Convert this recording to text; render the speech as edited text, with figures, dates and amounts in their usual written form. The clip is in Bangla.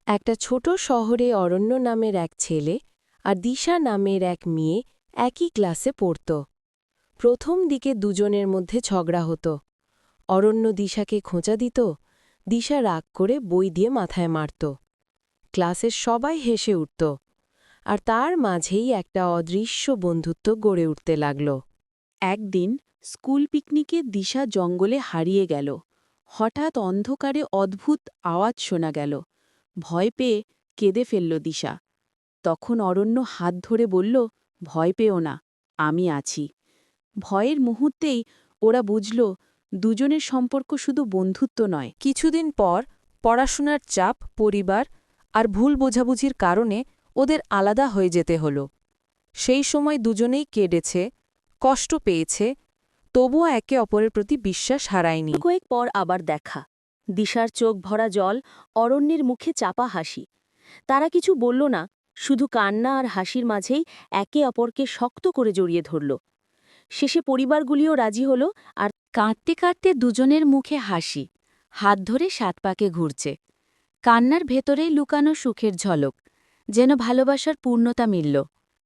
একটা ছোট শহরে অরণ্য নামের এক ছেলে আর দিশা নামের এক মেয়ে একই ক্লাসে পড়ত। প্রথম দিকে দুজনের মধ্যে ঝগড়া হতো। অরণ্য দিশাকে খোঁচা দিত, দিশা রাগ করে বই দিয়ে মাথায় মারত। ক্লাসের সবাই হেসে উঠত, আর তার মাঝেই একটা অদৃশ্য বন্ধুত্ব গড়ে উঠতে লাগল। একদিন স্কুল পিকনিকে দিশা জঙ্গলে হারিয়ে গেল। হঠাৎ অন্ধকারে অদ্ভুত আওয়াজ শোনা গেল। ভয় পেয়ে কেঁদে ফেলল দিশা। তখন অরণ্য হাত ধরে বলল, ভয় পেও না, আমি আছি। ভয়ের মুহূর্তেই ওরা বুঝল দুজনের সম্পর্ক শুধু বন্ধুত্ব নয়। কিছুদিন পর পড়াশোনার চাপ, পরিবার আর ভুল বোঝাবুঝির কারণে ওদের আলাদা হয়ে যেতে হল। সেই সময় দুজনেই কেঁদেছে, কষ্ট পেয়েছে, তবুও একে অপরের প্রতি বিশ্বাস হারায়নি। কয়েক পর আবার দেখা। দিশার চোখ ভরা জল, অরণ্যের মুখে চাপা হাসি। তারা কিছু বলল না, শুধু কান্না আর হাসির মাঝেই একে অপরকে শক্ত করে জড়িয়ে ধরল। শেষে পরিবারগুলিও রাজি হল, আর কাঁদতে কাঁদতে দুজনের মুখে হাসি, হাত ধরে ৭ পাকে ঘুরছে। কান্নার ভেতরেই লুকানো সুখের ঝলক, যেন ভালোবাসার পূর্ণতা মিলল।